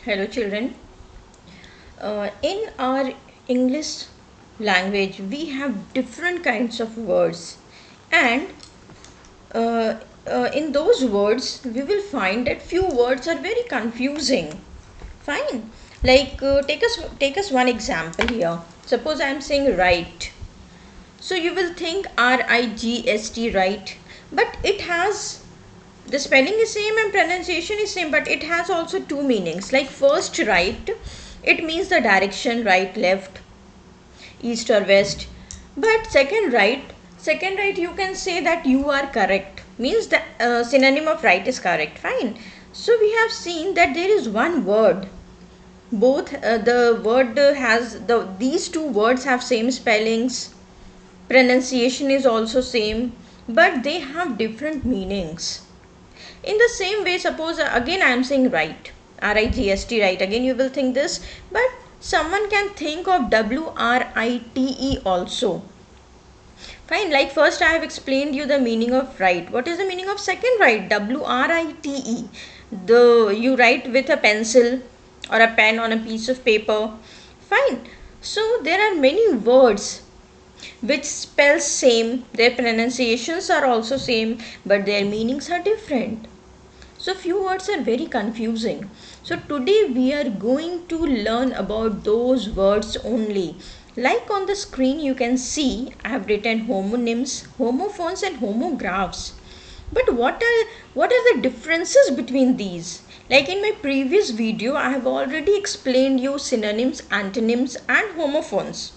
Hello, children. In our English language, we have different kinds of words, and uh, in those words, we will find that few words are very confusing. Fine. Like take us one example here. Suppose I am saying right. So you will think RIGST, right, but it has the spelling is same and pronunciation is same, but it has also two meanings. Like first right, it means the direction, right, left, east or west. But second right you can say that you are correct, means the synonym of right is correct. Fine. So we have seen that there is one word, both the word has these two words have same spellings, pronunciation is also same, but they have different meanings. In the same way, suppose again I am saying right, RIGST, right. Again you will think this, but someone can think of WRITE also. Fine. Like first I have explained you the meaning of right. What is the meaning of second right? WRITE. You write with a pencil or a pen on a piece of paper. Fine. So there are many words which spell same, their pronunciations are also same, but their meanings are different. So few words are very confusing. So today we are going to learn about those words only. Like on the screen you can see I have written homonyms, homophones and homographs. But what are the differences between these? Like in my previous video I have already explained you synonyms, antonyms and homophones.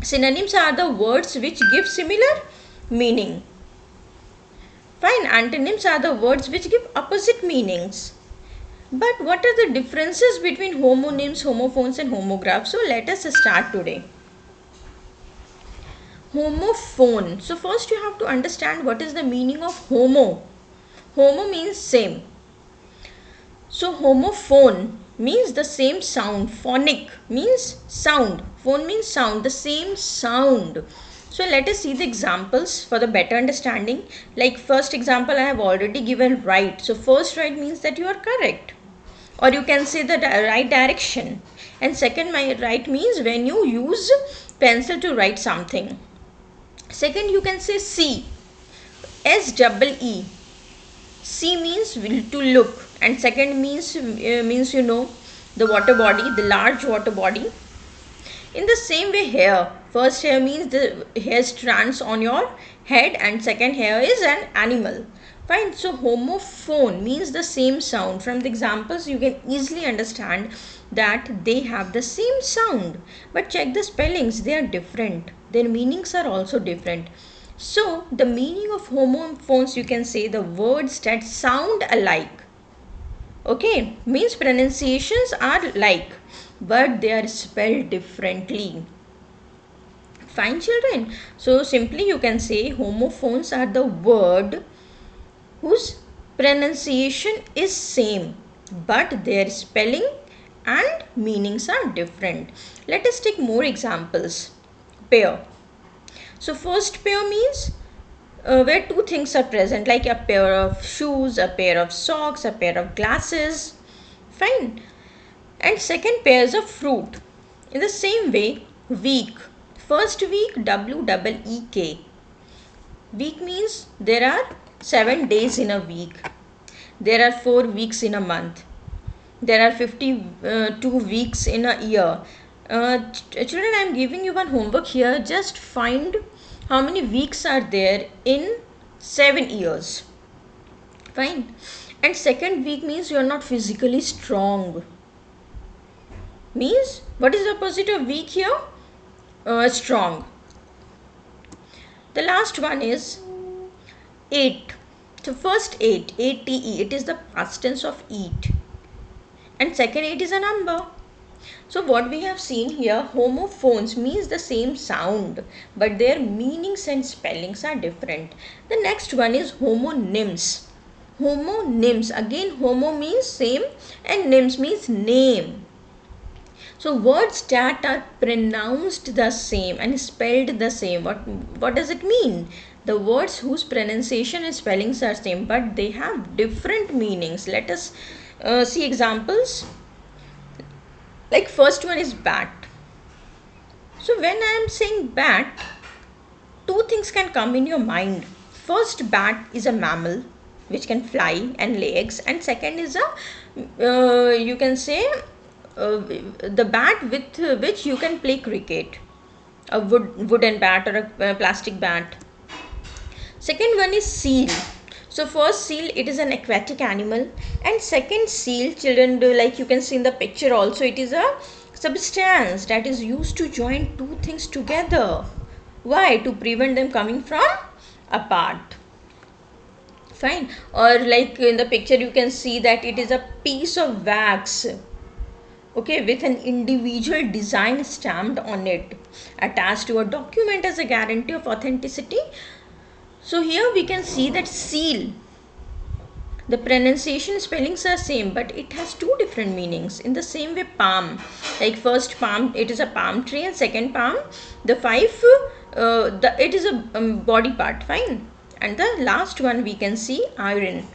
Synonyms are the words which give similar meaning. Fine, antonyms are the words which give opposite meanings. But what are the differences between homonyms, homophones and homographs? So let us start today. Homophone. So first you have to understand what is the meaning of homo. Homo means same. So homophone means the same sound. Phonic means sound. Phone means sound, the same sound. So let us see the examples for the better understanding. Like first example I have already given right. So first right means that you are correct. Or you can say the right direction. And second right means when you use pencil to write something. Second you can say see. SEE. See means to look, and second means the water body, the large water body. In the same way hair, first hair means the hair strands on your head and second hair is an animal. Fine. So homophone means the same sound. From the examples you can easily understand that they have the same sound, but check the spellings, they are different, their meanings are also different. So the meaning of homophones, you can say the words that sound alike. Okay, means pronunciations are like, but they are spelled differently. Fine, children. So simply you can say homophones are the word whose pronunciation is same, but their spelling and meanings are different. Let us take more examples. Pair. So first pair means where two things are present, like a pair of shoes, a pair of socks, a pair of glasses. Fine. And second, pairs of fruit. In the same way, week. First week, WEEK. Week means there are 7 days in a week. There are 4 weeks in a month. There are 52 weeks in a year. Children, I am giving you one homework here. Just find how many weeks are there in 7 years. Fine. And second week means you are not physically strong. Means what is the opposite of weak here? Strong. The last one is 8. So first 8, ATE, it is the past tense of eat. And second 8 is a number. So what we have seen here, homophones means the same sound, but their meanings and spellings are different. The next one is homonyms. Homonyms, again homo means same and nyms means name. So words that are pronounced the same and spelled the same, what does it mean? The words whose pronunciation and spellings are same, but they have different meanings. Let us see examples. Like first one is bat. So when I am saying bat, two things can come in your mind. First, bat is a mammal which can fly and lay eggs, and second is a you can say the bat with which you can play cricket, a wooden bat or a plastic bat. Second one is seal. So first seal, it is an aquatic animal, and second seal, children do, like you can see in the picture also, it is a substance that is used to join two things together. Why? To prevent them coming from apart. Fine. Or like in the picture you can see that it is a piece of wax, okay, with an individual design stamped on it, attached to a document as a guarantee of authenticity. So here we can see that seal, the pronunciation spellings are same, but it has two different meanings. In the same way, palm, like first palm, it is a palm tree, and second palm, the five, it is a body part, fine. And the last one we can see iron.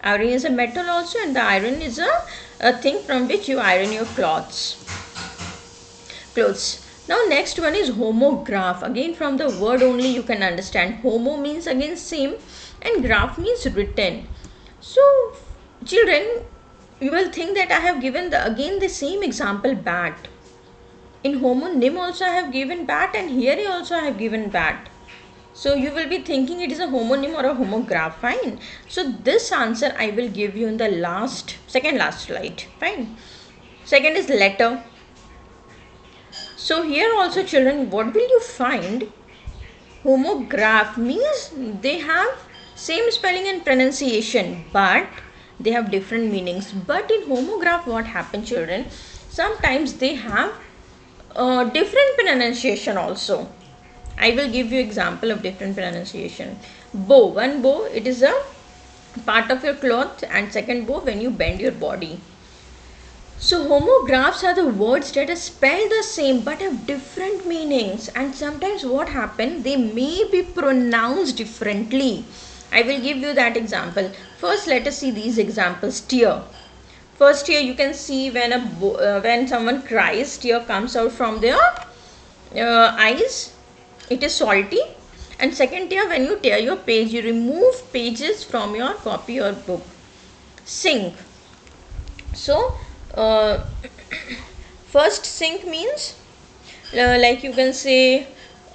Iron is a metal also, and the iron is a thing from which you iron your clothes. Now next one is homograph. Again, from the word only you can understand. Homo means again same, and graph means written. So children, you will think that I have given again the same example, bat. In homonym also I have given bat, and here also I have given bat. So you will be thinking it is a homonym or a homograph, fine. So this answer I will give you in the second last slide, fine. Second is letter. So here also children, what will you find? Homograph means they have same spelling and pronunciation, but they have different meanings. But in homograph, what happens, children? Sometimes they have different pronunciation also. I will give you example of different pronunciation. Bow. One bow, it is a part of your cloth, and second bow when you bend your body. So homographs are the words that are spelled the same but have different meanings, and sometimes what happen, they may be pronounced differently. I will give you that example. First let us see these examples. Tear. First, here you can see when someone cries, tear comes out from their eyes. It is salty. And second tear, when you tear your page, you remove pages from your copy or book. Sink. So first, sink means like you can say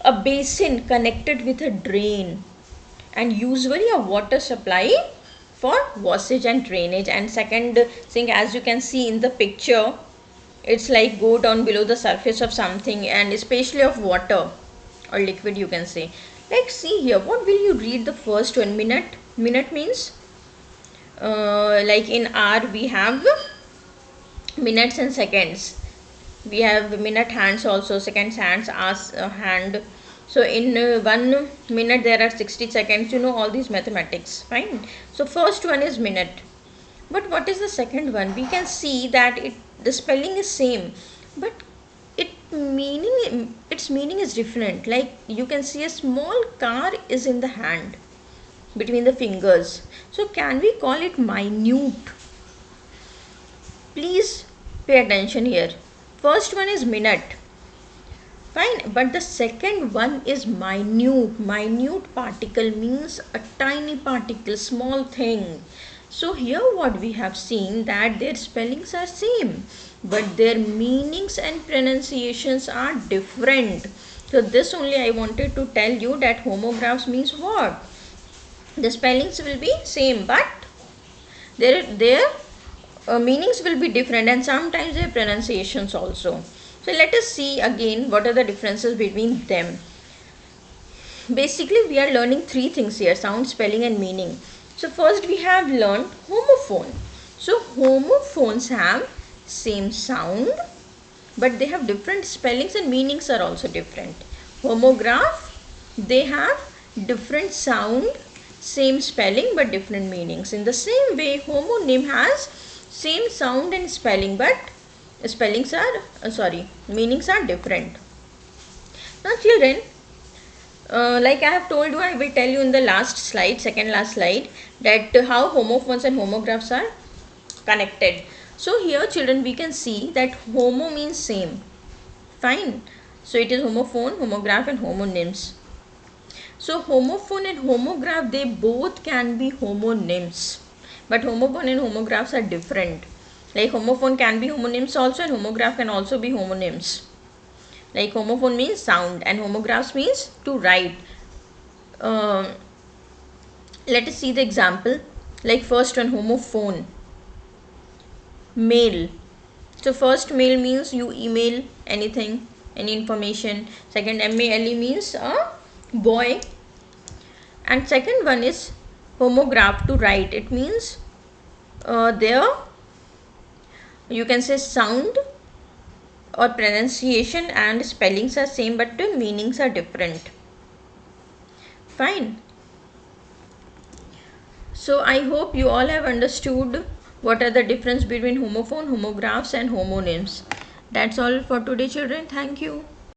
a basin connected with a drain, and usually a water supply for wasage and drainage. And second, sink, as you can see in the picture, it's like go down below the surface of something, and especially of water or liquid, you can say. Like see here, what will you read the first one? Minute. Minute means like in hour we have minutes and seconds. We have minute hands also, seconds hands, hours hand. So in 1 minute there are 60 seconds. You know all these mathematics, fine. So first one is minute. But what is the second one? We can see that the spelling is same, but its meaning is different. Like you can see a small car is in the hand, between the fingers. So can we call it minute? Please pay attention here. First one is minute, fine, but the second one is minute. Minute particle means a tiny particle, small thing. So here what we have seen, that their spellings are same, but their meanings and pronunciations are different. So this only I wanted to tell you, that homographs means what? The spellings will be same, but their meanings will be different, and sometimes their pronunciations also. So let us see again what are the differences between them. Basically we are learning three things here: sound, spelling and meaning. So first we have learned homophone. So homophones have same sound, but they have different spellings, and meanings are also different. Homograph, they have different sound, same spelling but different meanings. In the same way, homonym has same sound and spelling, but meanings are different. Now children, like I have told you, I will tell you in the last slide, second last slide, that how homophones and homographs are connected. So here children, we can see that homo means same. Fine. So it is homophone, homograph and homonyms. So homophone and homograph, they both can be homonyms. But homophone and homographs are different. Like homophone can be homonyms also, and homograph can also be homonyms. Like homophone means sound and homographs means to write. Let us see the example. Like first one, homophone, mail. So first, mail means you email anything, any information. Second, MALE means a boy. And second one is homograph, to write. It means there you can say sound or pronunciation and spellings are same, but the meanings are different. Fine. So I hope you all have understood what are the difference between homophone, homographs and homonyms. That's all for today children. Thank you.